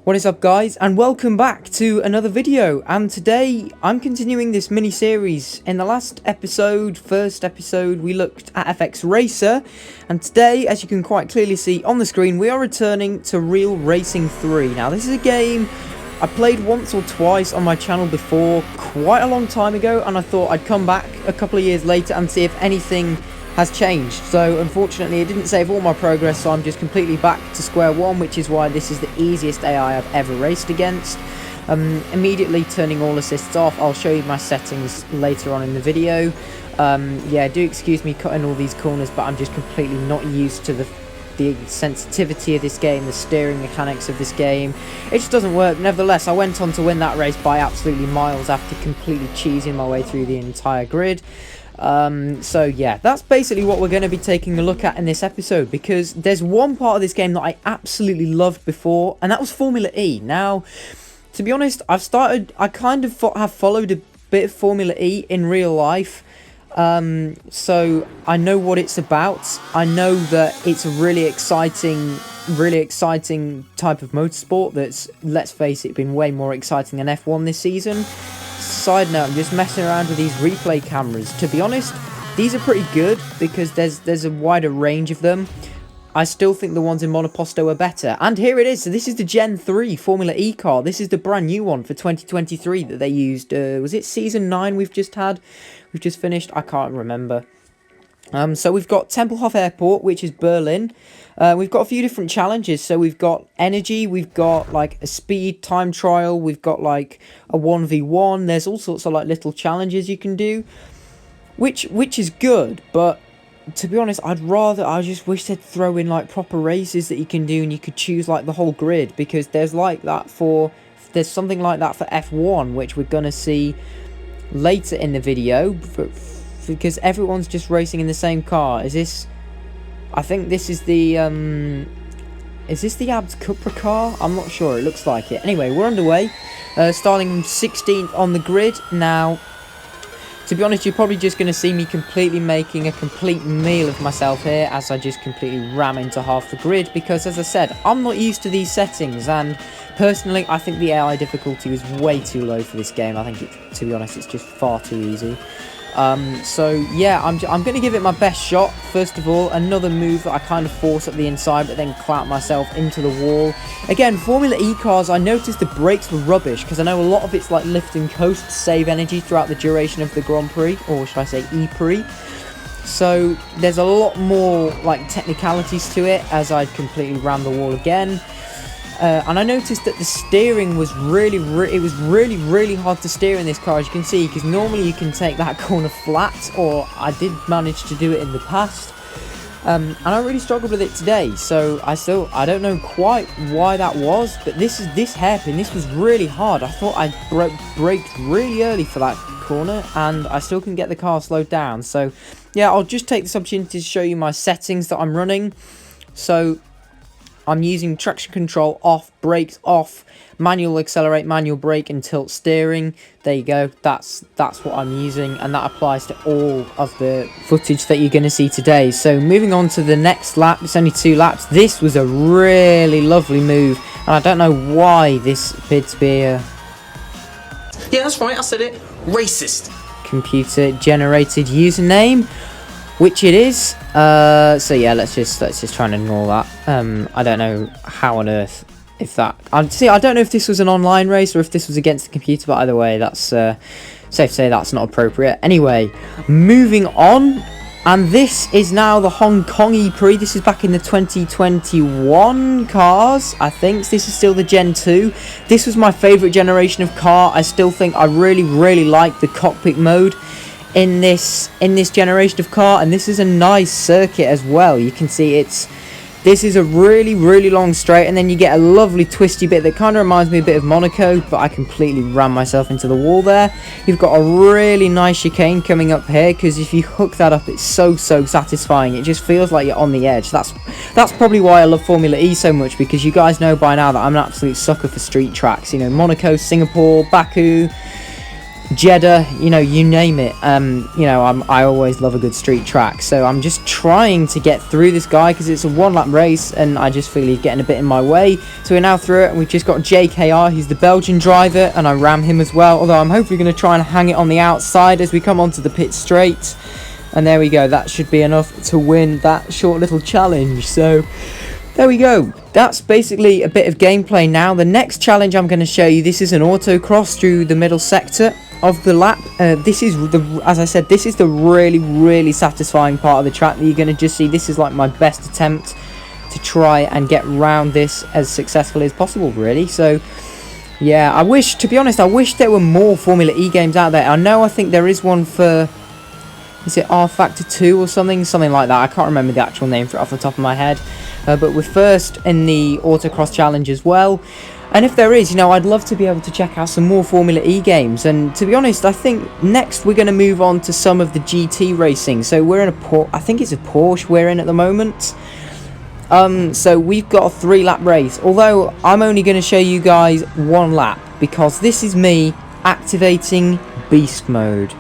What is up, guys, and welcome back to another video. And today I'm continuing this mini-series. In the last episode, first episode, we looked at FX Racer, and today, as you can quite clearly see on the screen, we are returning to Real Racing 3. Now, this is a game I played once or twice on my channel before, quite a long time ago, and I thought I'd come back a couple of years later and see if anything has changed. So unfortunately it didn't save all my progress, so I'm just completely back to square one, which is why this is the easiest AI I've ever raced against. Immediately turning all assists off. I'll show you my settings later on in the video. Yeah, do excuse me cutting all these corners, but I'm just completely not used to the sensitivity of this game, the steering mechanics of this game. It just doesn't work. Nevertheless, I went on to win that race by absolutely miles after completely cheesing my way through the entire grid. So yeah, that's basically what we're going to be taking a look at in this episode, because there's one part of this game that I absolutely loved before, and that was Formula E. Now, to be honest, I kind of have followed a bit of Formula E in real life, so I know what it's about. I know that it's a really exciting type of motorsport that's, let's face it, been way more exciting than F1 this season. Side note, I'm just messing around with these replay cameras. To be honest, these are pretty good because there's a wider range of them. I still think the ones in Monoposto are better. And here it is. So this is the Gen 3 Formula E car. This is the brand new one for 2023 that they used. Was it Season 9 we've just finished? I can't remember. So we've got Tempelhof Airport, which is Berlin. We've got a few different challenges. So we've got energy, we've got like a speed time trial, we've got like a 1v1. There's all sorts of like little challenges you can do, which is good. But to be honest, I just wish they'd throw in like proper races that you can do, and you could choose like the whole grid, because there's something like that for F1, which we're gonna see later in the video. Because everyone's just racing in the same car. I think this is the, is this the Abs Cupra car? I'm not sure, it looks like it. Anyway, we're underway, starting 16th on the grid. Now, to be honest, you're probably just going to see me completely making a complete meal of myself here, as I just completely ram into half the grid, because as I said, I'm not used to these settings, and personally, I think the AI difficulty was way too low for this game. I think, to be honest, it's just far too easy. So yeah, I'm going to give it my best shot. First of all, another move that I kind of force up the inside, but then clap myself into the wall. Again, Formula E cars, I noticed the brakes were rubbish, because I know a lot of it's like lift and coast to save energy throughout the duration of the Grand Prix, or should I say E-Prix. So there's a lot more like technicalities to it, as I completely ram the wall again. And I noticed that the steering was really hard to steer in this car, as you can see, because normally you can take that corner flat, or I did manage to do it in the past. And I really struggled with it today, so I don't know quite why that was, but this hairpin, this was really hard. I thought I braked really early for that corner, and I still can get the car slowed down. So yeah, I'll just take this opportunity to show you my settings that I'm running. So I'm using traction control off, brakes off, manual accelerate, manual brake, and tilt steering. There you go. That's what I'm using, and that applies to all of the footage that you're going to see today. So moving on to the next lap. It's only 2 laps. This was a really lovely move, and I don't know why this appeared to be a... Yeah, that's right, I said it. Racist. Computer generated username, which it is. So yeah, let's just try and ignore that. I don't know how on earth, if that, I don't know if this was an online race or if this was against the computer, but either way, that's safe to say that's not appropriate. Anyway, moving on, and this is now the Hong Kong E-Prix. This is back in the 2021 cars, I think. This is still the Gen 2. This was my favourite generation of car. I still think I really like the cockpit mode in this generation of car, and this is a nice circuit as well. You can see this is a really long straight, and then you get a lovely twisty bit that kind of reminds me a bit of Monaco, but I completely ran myself into the wall there. You've got a really nice chicane coming up here, because if you hook that up, it's so satisfying. It just feels like you're on the edge. That's probably why I love Formula E so much, because you guys know by now that I'm an absolute sucker for street tracks. You know, Monaco, Singapore, Baku, Jeddah, you know, you name it. You know, I always love a good street track, so I'm just trying to get through this guy because it's a one-lap race, and I just feel he's getting a bit in my way. So we're now through it, and we've just got JKR. He's the Belgian driver, and I ram him as well. Although I'm hopefully going to try and hang it on the outside as we come onto the pit straight. And there we go. That should be enough to win that short little challenge. So there we go. That's basically a bit of gameplay now. The next challenge I'm going to show you, this is an autocross through the middle sector of the lap. This is as I said, this is the really satisfying part of the track that you're going to just see. This is like my best attempt to try and get around this as successfully as possible, really. So yeah, to be honest, I wish there were more Formula E games out there. I think there is one for, is it R Factor 2 or something like that. I can't remember the actual name for it off the top of my head. But we're first in the autocross challenge as well. And if there is, you know, I'd love to be able to check out some more Formula E games. And to be honest, I think next we're going to move on to some of the GT racing. So we're in I think it's a Porsche we're in at the moment. So we've got a 3-lap race. Although I'm only going to show you guys 1 lap, because this is me activating beast mode.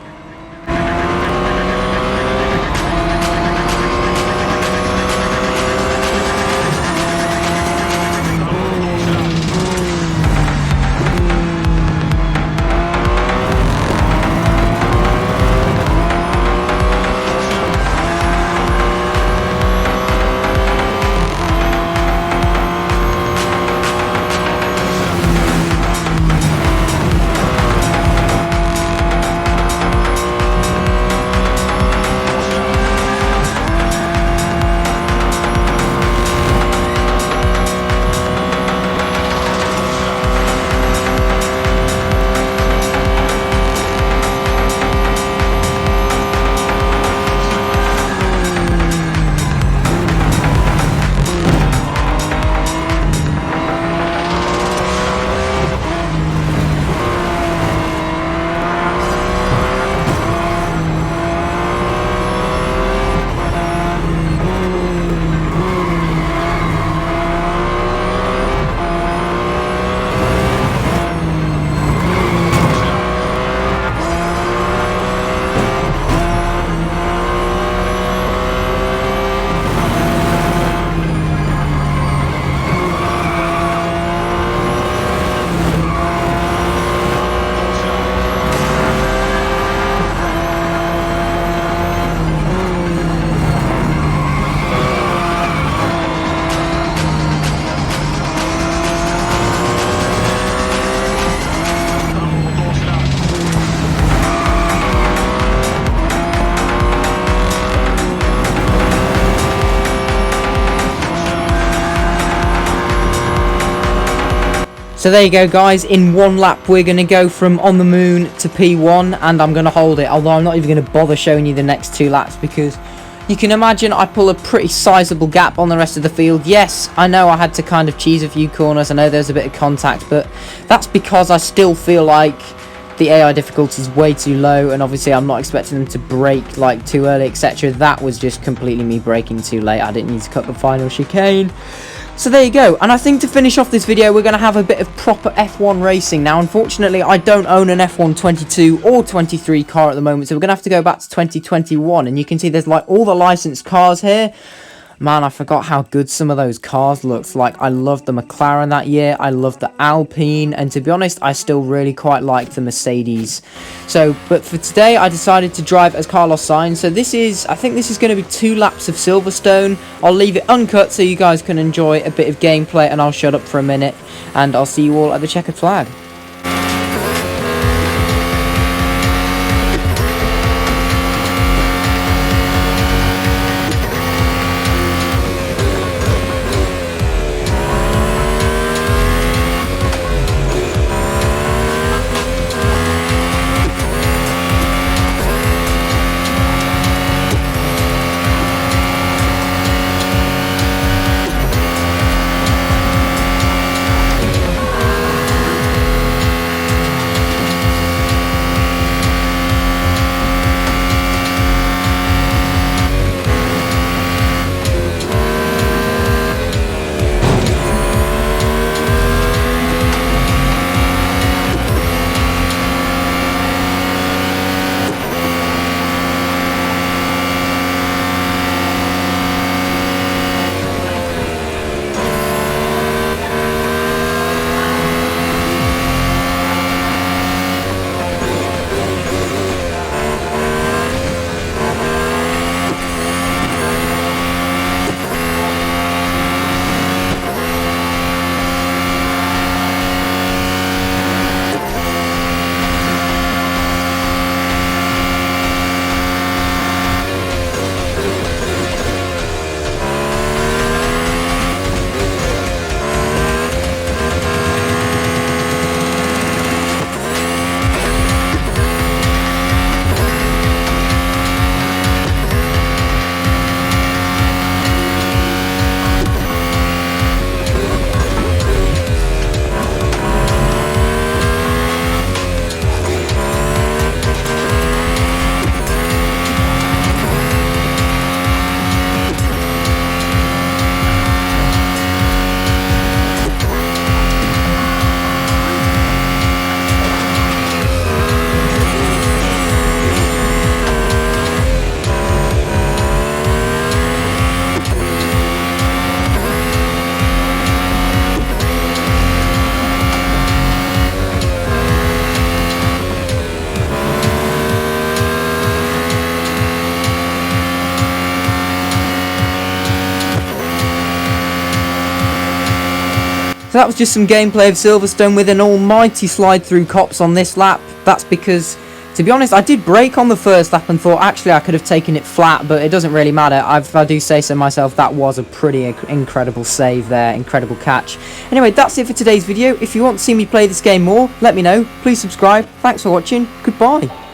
So there you go, guys. In 1 lap, we're going to go from on the moon to P1, and I'm going to hold it. Although I'm not even going to bother showing you the next 2 laps, because you can imagine I pull a pretty sizable gap on the rest of the field. Yes, I know I had to kind of cheese a few corners. I know there's a bit of contact, but that's because I still feel like the AI difficulty is way too low, and obviously I'm not expecting them to brake like too early, etc. That was just completely me braking too late. I didn't need to cut the final chicane. So there you go, and I think to finish off this video, we're going to have a bit of proper F1 racing. Now, unfortunately, I don't own an F1 22 or 23 car at the moment, so we're going to have to go back to 2021, and you can see there's like all the licensed cars here. Man, I forgot how good some of those cars looked. Like, I loved the McLaren that year, I loved the Alpine, and to be honest, I still really quite liked the Mercedes. So, but for today, I decided to drive as Carlos Sainz. So I think this is going to be 2 laps of Silverstone. I'll leave it uncut so you guys can enjoy a bit of gameplay, and I'll shut up for a minute, and I'll see you all at the checkered flag. So that was just some gameplay of Silverstone with an almighty slide through cops on this lap. That's because, to be honest, I did brake on the first lap and thought actually I could have taken it flat, but it doesn't really matter. If I do say so myself, that was a pretty incredible save there, incredible catch. Anyway, that's it for today's video. If you want to see me play this game more, let me know. Please subscribe. Thanks for watching. Goodbye.